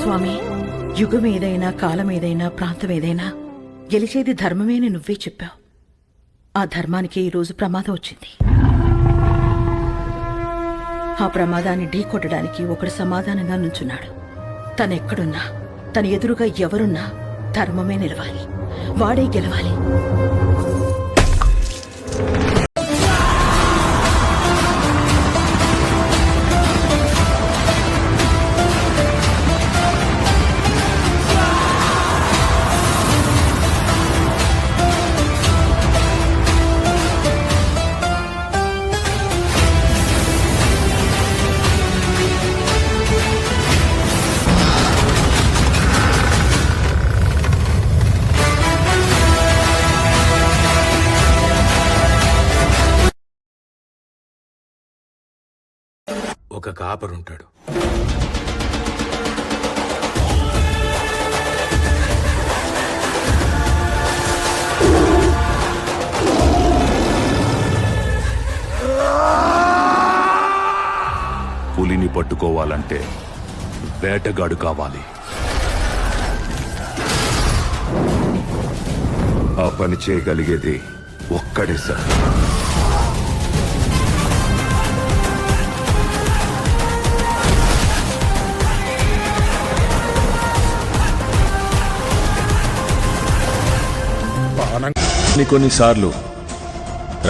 స్వామి, యుగం ఏదైనా, కాలం ఏదైనా, ప్రాంతం ఏదైనా గెలిచేది ధర్మమే అని నువ్వే చెప్పావు. ఆ ధర్మానికి ఈరోజు ప్రమాదం వచ్చింది. ఆ ప్రమాదాన్ని ఢీకొట్టడానికి ఒకడు సమాధానంగా నుంచున్నాడు. తనెక్కడున్నా, తన ఎదురుగా ఎవరున్నా ధర్మమే నిలవాలి, వాడే గెలవాలి. ఒక కాపరుంటాడు. పులిని పట్టుకోవాలంటే వేటగాడు కావాలి. ఆ పని చేయగలిగేది ఒక్కడే సార్. కొన్నిసార్లు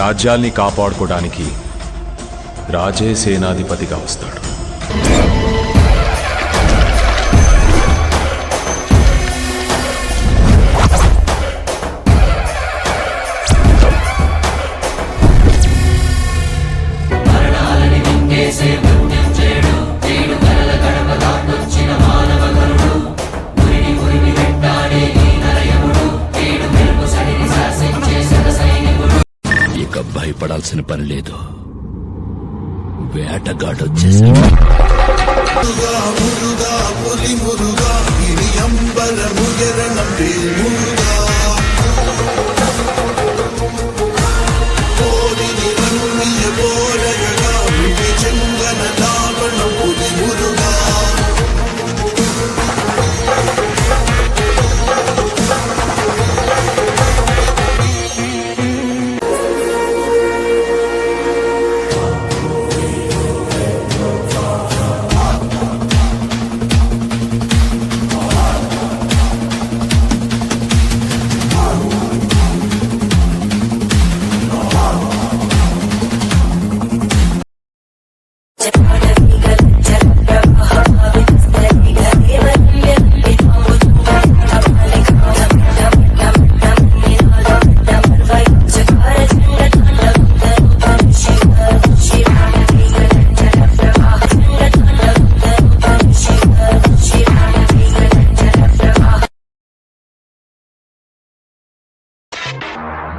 రాజ్యాల్ని కాపాడుకోవడానికి రాజే సేనాధిపతిగా వస్తాడు. భయపడాల్సిన పని లేదు. వేటగాడొచ్చేసాడు.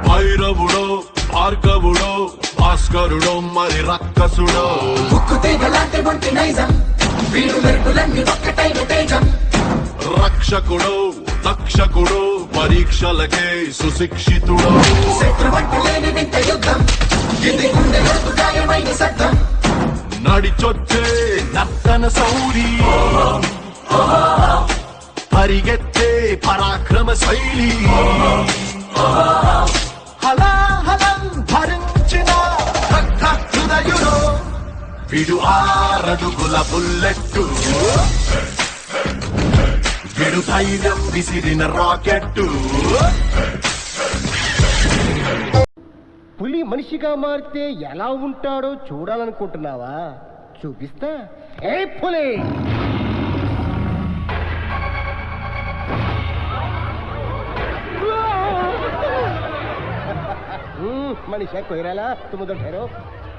భైరవుడో, భార్గవుడో, భాస్కరుడో, మరి రక్కసుడో, రక్షకుడో, తక్షకుడో, పరీక్షలకే సుశిక్షితుడో, నడిచొచ్చే నర్తన సౌరి, పరిగెత్తే పరాక్రమ శైలి, హలాహలం భరించిన హృదయుడు, విడు 6 అడుగుల బుల్లెట్టు, విడు ధైర్యం విసిరిన రాకెట్టు. పులి మనిషిగా మారితే ఎలా ఉంటాడో చూడాలనుకుంటున్నావా? చూపిస్తా. ఏ పులి! మనిషి కొయిరాలా తుమ్ముదో ఠేరో.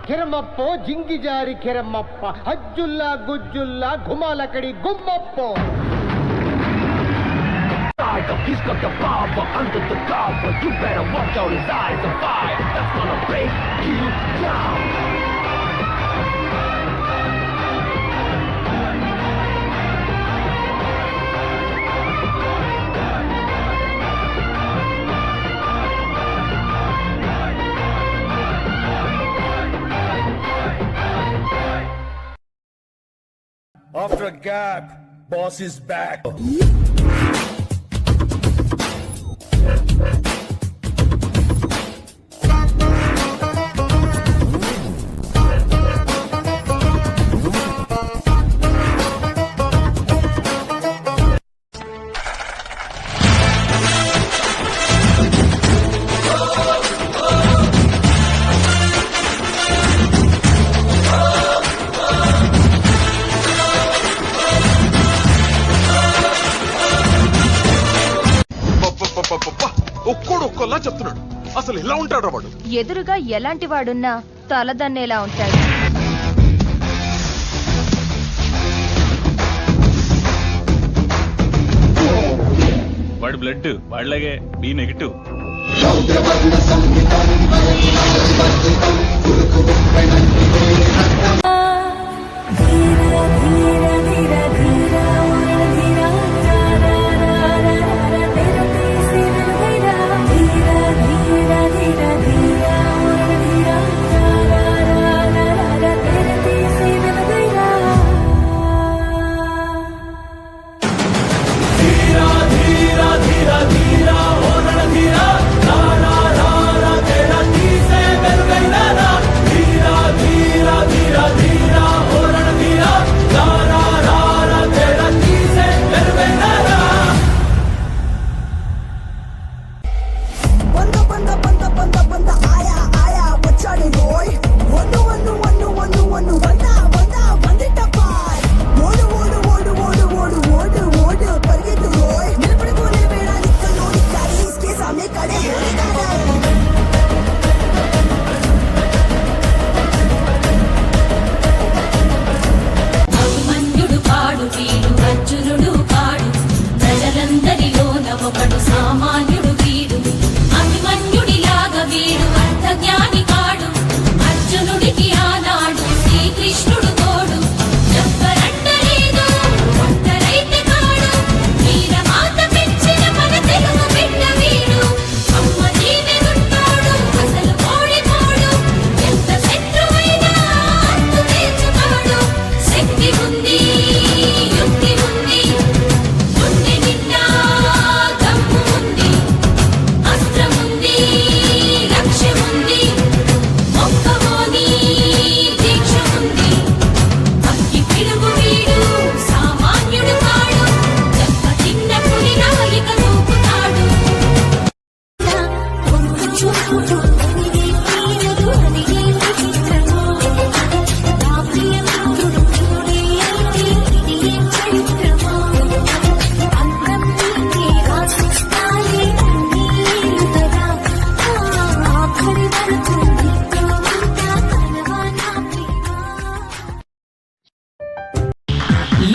కిరమప్పో జింగి జారి కిరమప్ప, హజ్జుల్లా గుజ్జుల్లా ఘుమాలకడి గుమ్మప్పో. He's got the power under the cover. You better watch out, his eyes are fire. That's gonna break you down. After a gap boss is back. ఒక్కోడు ఒక్కోలా చెప్తున్నాడు. అసలు ఎలా ఉంటాడు వాడు? ఎదురుగా ఎలాంటి వాడున్నా తలదన్నేలా ఉంటాడు. వాడి బ్లడ్ వాళ్ళగే బి నెగిటివ్.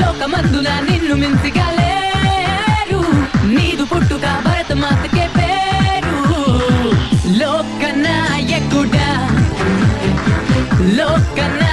లోకమందున నిన్ను మించిగలేరు, నీదు పుట్టుక భరతమాతకే పేరు. లోకనాయకుడా లోకనా